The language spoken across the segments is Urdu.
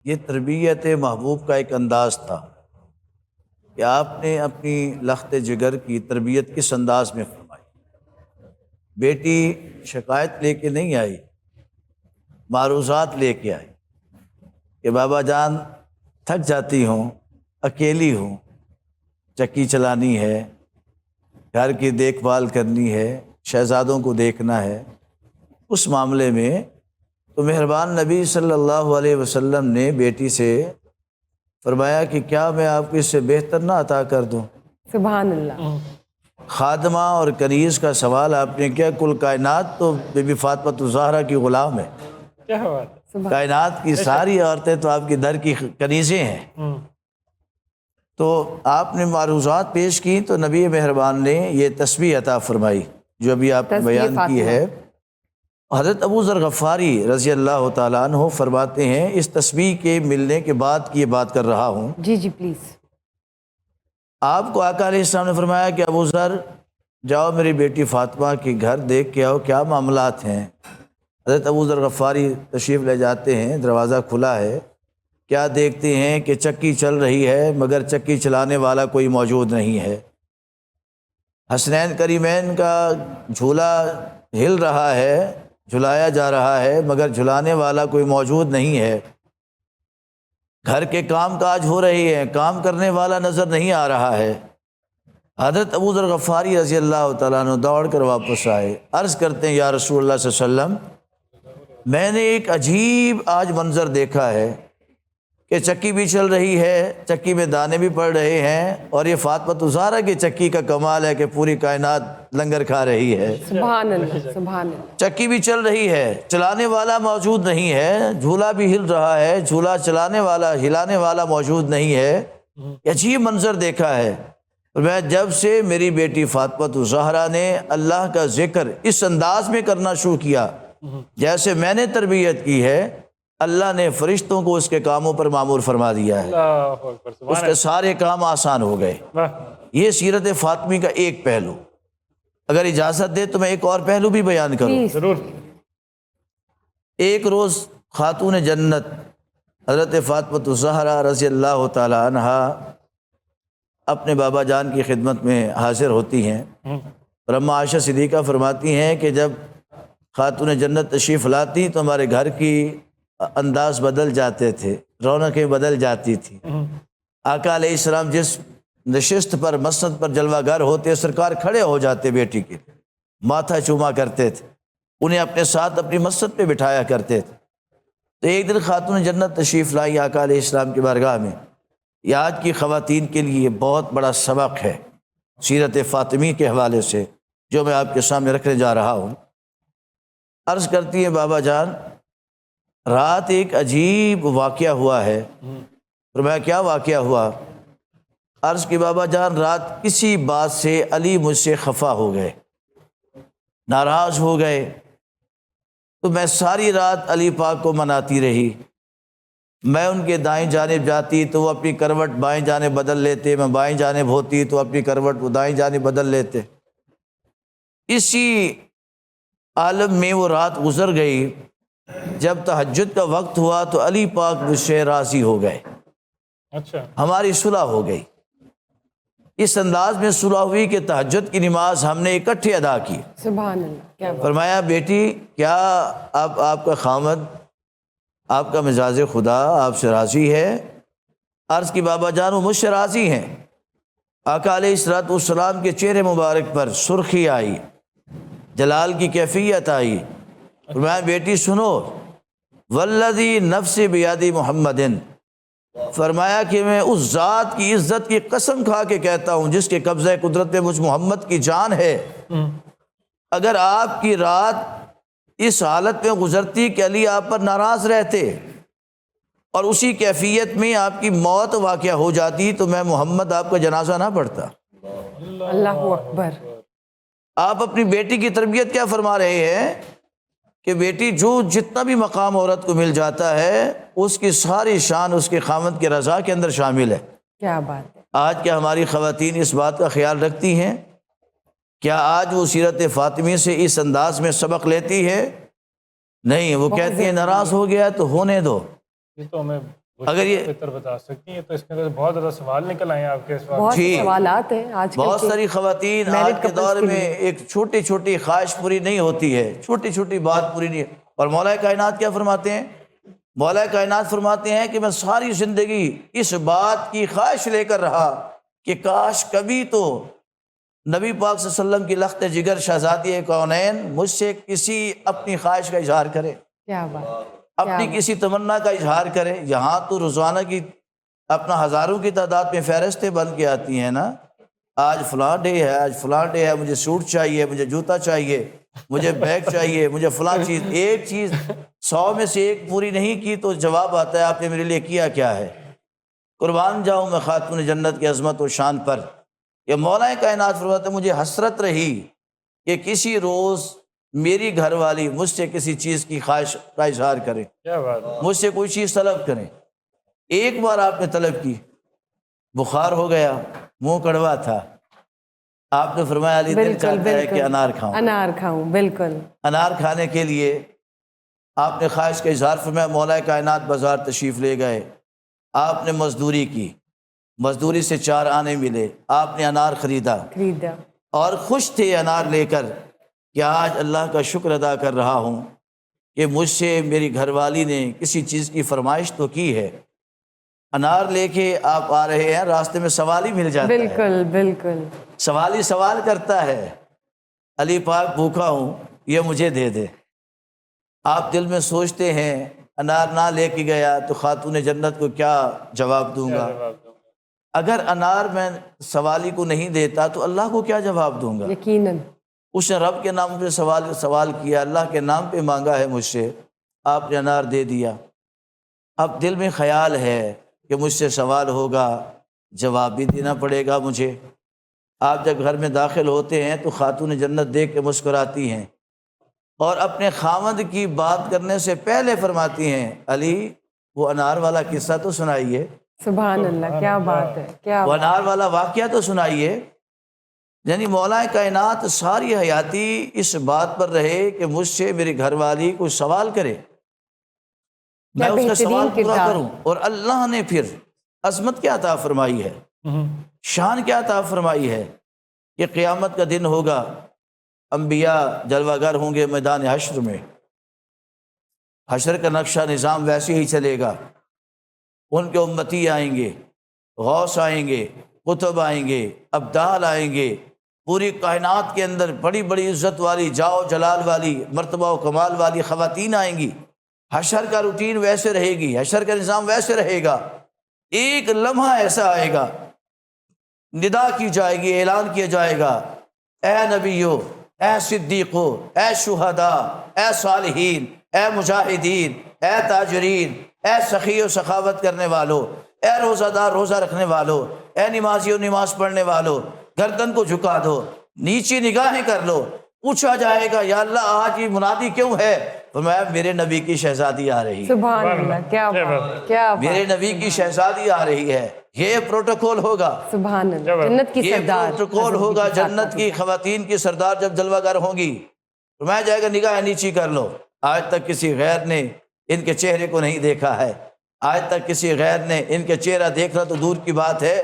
یہ تربیت محبوب کا ایک انداز تھا کہ آپ نے اپنی لخت جگر کی تربیت کس انداز میں فرمائی۔ بیٹی شکایت لے کے نہیں آئی، معروضات لے کے آئی کہ بابا جان تھک جاتی ہوں، اکیلی ہوں، چکی چلانی ہے، گھر کی دیکھ بھال کرنی ہے، شہزادوں کو دیکھنا ہے۔ اس معاملے میں تو مہربان نبی صلی اللہ علیہ وسلم نے بیٹی سے فرمایا کہ کیا میں آپ کو اس سے بہتر نہ عطا کر دوں۔ سبحان اللہ۔ خادمہ اور کنیز کا سوال آپ نے کیا، کل کائنات تو بی بی فاطمہ الزہرا کی غلام ہے، کیا بات ہے۔ کائنات کی ساری عورتیں تو آپ کی در کی کنیزیں ہیں۔ تو آپ نے معروضات پیش کی تو نبی مہربان نے یہ تسبیح عطا فرمائی جو ابھی آپ نے بیان کی ہے۔ حضرت ابو ذر غفاری رضی اللہ تعالیٰ عنہ فرماتے ہیں، اس تسبیح کے ملنے کے بعد کی یہ بات کر رہا ہوں، جی جی پلیز۔ آپ کو آقا علیہ السلام نے فرمایا کہ ابو ذر جاؤ میری بیٹی فاطمہ کے گھر دیکھ کے آؤ کیا معاملات ہیں۔ حضرت ابو ذر غفاری تشریف لے جاتے ہیں، دروازہ کھلا ہے، کیا دیکھتے ہیں کہ چکی چل رہی ہے مگر چکی چلانے والا کوئی موجود نہیں ہے۔ حسنین کریمین کا جھولا ہل رہا ہے، جھلایا جا رہا ہے مگر جھلانے والا کوئی موجود نہیں ہے۔ گھر کے کام کاج ہو رہی ہیں، کام کرنے والا نظر نہیں آ رہا ہے۔ حضرت ابو ذر غفاری رضی اللہ تعالیٰ عنہ دوڑ کر واپس آئے، عرض کرتے ہیں یا رسول اللہ صلی اللہ علیہ وسلم میں نے ایک عجیب آج منظر دیکھا ہے کہ چکی بھی چل رہی ہے، چکی میں دانے بھی پڑ رہے ہیں، اور یہ فاطمہ الزہرا کی چکی کا کمال ہے کہ پوری کائنات لنگر کھا رہی ہے۔ سبحان اللہ سبحان اللہ۔ چکی بھی چل رہی ہے، چلانے والا موجود نہیں ہے، جھولا بھی ہل رہا ہے، جھولا چلانے والا ہلانے والا موجود نہیں ہے۔ یہ عجیب منظر دیکھا ہے۔ میں جب سے میری بیٹی فاطمہ الزہرا نے اللہ کا ذکر اس انداز میں کرنا شروع کیا جیسے میں نے تربیت کی ہے، اللہ نے فرشتوں کو اس کے کاموں پر معمور فرما دیا ہے، اللہ اکبر، سبحان اس کے سارے کام آسان ہو گئے۔ اللہ۔ یہ سیرت فاطمی کا ایک پہلو۔ اگر اجازت دے تو میں ایک اور پہلو بھی بیان کروں۔ پلیز۔ ضرور۔ ایک روز خاتون جنت حضرت فاطمہ الزہرا رضی اللہ تعالی عنہ اپنے بابا جان کی خدمت میں حاضر ہوتی ہیں، اور اماں عائشہ صدیقہ فرماتی ہیں کہ جب خاتون جنت تشریف لاتی تو ہمارے گھر کی انداز بدل جاتے تھے، رونقیں بدل جاتی تھی۔ آقا علیہ السلام جس نشست پر مسند پر جلوہ گر ہوتے سرکار کھڑے ہو جاتے، بیٹی کے ماتھا چوما کرتے تھے، انہیں اپنے ساتھ اپنی مسند پہ بٹھایا کرتے تھے۔ تو ایک دن خاتون جنت تشریف لائی آقا علیہ السلام کی بارگاہ میں۔ یہ آج کی خواتین کے لیے بہت بڑا سبق ہے سیرت فاطمی کے حوالے سے جو میں آپ کے سامنے رکھنے جا رہا ہوں۔ عرض کرتی ہیں بابا جان رات ایک عجیب واقعہ ہوا ہے۔ فرمایا کیا واقعہ ہوا؟ عرض کی بابا جان رات کسی بات سے علی مجھ سے خفا ہو گئے، ناراض ہو گئے، تو میں ساری رات علی پاک کو مناتی رہی۔ میں ان کے دائیں جانب جاتی تو وہ اپنی کروٹ بائیں جانب بدل لیتے، میں بائیں جانب ہوتی تو اپنی کروٹ وہ دائیں جانب بدل لیتے۔ اسی عالم میں وہ رات گزر گئی۔ جب تہجد کا وقت ہوا تو علی پاک مجھ سے راضی ہو گئے، اچھا، ہماری صلح ہو گئی۔ اس انداز میں صلح ہوئی کہ تہجد کی نماز ہم نے اکٹھے ادا کی۔ سبحان اللہ، کیا بات۔ فرمایا بیٹی کیا آپ کا خامد، آپ کا مزاج خدا آپ سے راضی ہے؟ عرض کی بابا جان وہ مجھ سے راضی ہیں۔ آقا علیہ الصلوۃ والسلام کے چہرے مبارک پر سرخی آئی، جلال کی کیفیت آئی۔ فرمایا بیٹی سنو، والذی نفس بیاد محمد، فرمایا کہ میں اس ذات کی عزت کی قسم کھا کے کہتا ہوں جس کے قبضہ قدرت میں مجھ محمد کی جان ہے، اگر آپ کی رات اس حالت میں گزرتی کہ علی آپ پر ناراض رہتے اور اسی کیفیت میں آپ کی موت واقع ہو جاتی تو میں محمد آپ کا جنازہ نہ پڑھتا۔ اللہ اکبر۔ آپ اپنی بیٹی کی تربیت کیا فرما رہے ہیں کہ بیٹی جو جتنا بھی مقام عورت کو مل جاتا ہے اس کی ساری شان اس کے خاوند کی رضا کے اندر شامل ہے۔ کیا بات ہے۔ آج کیا ہماری خواتین اس بات کا خیال رکھتی ہیں؟ کیا آج وہ سیرت فاطمی سے اس انداز میں سبق لیتی ہے؟ نہیں، وہ کہتی ہیں ناراض ہو گیا تو ہونے دو، یہ تو ہمیں اگر یہ بہتر بتا سکتی ہیں؟ تو اس میں تو بہت زیادہ سوال نکل آئے ہیں آپ کے اس وقت. بہت جی. سے سوالات ہیں آج کل بہت کے ساری خواتین آج married کے couples دور کے میں لیے. ایک چھوٹی چھوٹی خواہش پوری نہیں ہوتی ہے، چھوٹی چھوٹی بات پوری نہیں ہے. اور مولا کائنات کیا فرماتے ہیں؟ مولا کائنات فرماتے ہیں کہ میں ساری زندگی اس بات کی خواہش لے کر رہا کہ کاش کبھی تو نبی پاک صلی اللہ علیہ وسلم کی لخت جگر شہزادی کونین مجھ سے کسی اپنی خواہش کا اظہار کرے، کیا بات، اپنی کسی تمنا کا اظہار کرے. یہاں تو روزانہ کی اپنا ہزاروں کی تعداد میں فہرستیں بن کے آتی ہیں نا، آج فلاں ڈے ہے، آج فلاں ڈے ہے، مجھے سوٹ چاہیے، مجھے جوتا چاہیے، مجھے بیگ چاہیے، مجھے فلاں چیز. ایک چیز 100 میں سے ایک پوری نہیں کی تو جواب آتا ہے آپ نے میرے لیے کیا کیا ہے. قربان جاؤں میں خاتون جنت کی عظمت و شان پر کہ مولا کائنات فرماتے ہیں مجھے حسرت رہی کہ کسی روز میری گھر والی مجھ سے کسی چیز کی خواہش کا اظہار کرے، کیا بات ہے. مجھ سے کوئی چیز طلب کرے. ایک بار آپ نے طلب کی، بخار ہو گیا، منہ کڑوا تھا، آپ نے فرمایا علی دل بالکل چاہتا ہے کہ بالکل انار کھاؤں. انار کھاؤں، بالکل. انار کھانے کے لیے آپ نے خواہش کا اظہار فرمایا. مولا کائنات بازار تشریف لے گئے، آپ نے مزدوری کی، مزدوری سے 4 آنے ملے، آپ نے انار خریدا اور خوش تھے انار لے کر کہ آج اللہ کا شکر ادا کر رہا ہوں کہ مجھ سے میری گھر والی نے کسی چیز کی فرمائش تو کی ہے. انار لے کے آپ آ رہے ہیں، راستے میں سوالی مل جاتا ہے، بالکل بالکل. سوالی سوال کرتا ہے علی پاک بھوکا ہوں، یہ مجھے دے دے. آپ دل میں سوچتے ہیں انار نہ لے کے گیا تو خاتون جنت کو کیا جواب دوں گا؟ اگر انار میں سوالی کو نہیں دیتا تو اللہ کو کیا جواب دوں گا؟ یقیناً. اس نے رب کے نام پہ سوال کیا، اللہ کے نام پہ مانگا ہے مجھ سے، آپ نے انار دے دیا. اب دل میں خیال ہے کہ مجھ سے سوال ہوگا، جواب بھی دینا پڑے گا مجھے. آپ جب گھر میں داخل ہوتے ہیں تو خاتون جنت دیکھ کے مسکراتی ہیں اور اپنے خاوند کی بات کرنے سے پہلے فرماتی ہیں علی وہ انار والا قصہ تو سنائیے، سبحان اللہ، کیا بات ہے، کیا وہ بات. انار والا واقعہ تو سنائیے. یعنی مولا کائنات ساری حیاتی اس بات پر رہے کہ مجھ سے میری گھر والی کوئی سوال کرے، میں اس کا سوال پورا کروں. اور اللہ نے پھر عظمت کیا عطا فرمائی ہے، شان کیا عطا فرمائی ہے کہ قیامت کا دن ہوگا، انبیاء جلوہ گر ہوں گے میدان حشر میں، حشر کا نقشہ نظام ویسے ہی چلے گا. ان کے امتی آئیں گے، غوث آئیں گے، قطب آئیں گے، ابدال آئیں گے، پوری کائنات کے اندر بڑی بڑی عزت والی، جاؤ جلال والی، مرتبہ و کمال والی خواتین آئیں گی. حشر کا روٹین ویسے رہے گی، حشر کا نظام ویسے رہے گا. ایک لمحہ ایسا آئے گا، ندا کی جائے گی، اعلان کیا جائے گا، اے نبیو، اے صدیقو، اے شہداء، اے صالحین، اے مجاہدین، اے تاجرین، اے سخی و سخاوت کرنے والو، اے روزہ دار روزہ رکھنے والو، اے نمازیو نماز پڑھنے والو، گردن کو جھکا دو، نیچی نگاہیں کر لو. پوچھا جائے گا یا اللہ آج یہ منادی کیوں ہے؟ فرمایا میرے نبی کی شہزادی آ رہی ہے، سبحان اللہ، کیا بات، کیا بات. میرے نبی کی شہزادی آ رہی ہے. یہ پروٹوکول ہوگا، سبحان اللہ، جنت کی یہ سردار پروٹوکول ہوگا. جنت کی خواتین کی سردار جب جلوہ گر ہوں گی، فرمایا جائے گا نگاہ نیچی کر لو. آج تک کسی غیر نے ان کے چہرے کو نہیں دیکھا ہے، آج تک کسی غیر نے ان کے چہرہ دیکھنا تو دور کی بات ہے،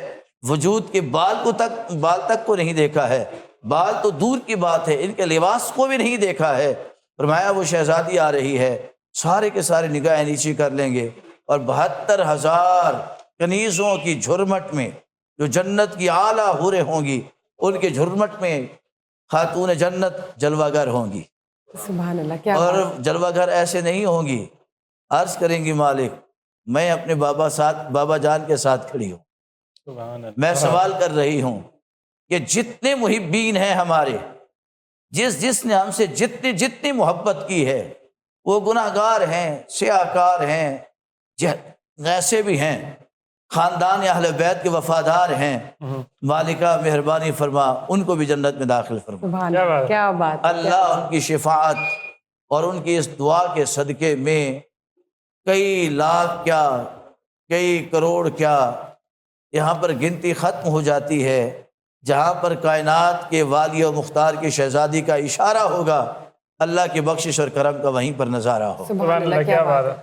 وجود کے بال تک کو نہیں دیکھا ہے، بال تو دور کی بات ہے، ان کے لباس کو بھی نہیں دیکھا ہے. فرمایا وہ شہزادی آ رہی ہے، سارے کے سارے نگاہیں نیچی کر لیں گے اور 72,000 کنیزوں کی جھرمٹ میں جو جنت کی اعلیٰ حوریں ہوں گی، ان کے جھرمٹ میں خاتون جنت جلوہ گر ہوں گی. سبحان اللہ، کیا اور بات. جلوہ گر ایسے نہیں ہوں گی، عرض کریں گی مالک میں اپنے بابا جان کے ساتھ کھڑی ہوں، سبحان اللہ. میں سوال کر رہی ہوں کہ جتنے محبین ہیں ہمارے، جس نے ہم سے جتنی محبت کی ہے، وہ گناہ گار ہیں، سیاہ کار ہیں، ایسے بھی ہیں، خاندان اہل بیت کے وفادار ہیں. مالکہ مہربانی فرما ان کو بھی جنت میں داخل فرما. سبحان اللہ، کیا بات. اللہ ان کی شفاعت اور ان کی اس دعا کے صدقے میں کئی لاکھ کیا کئی کروڑ کیا یہاں پر گنتی ختم ہو جاتی ہے. جہاں پر کائنات کے والی و مختار کی شہزادی کا اشارہ ہوگا، اللہ کی بخشش اور کرم کا وہیں پر نظارہ ہو. سبحان اللہ، کیا بات ہے.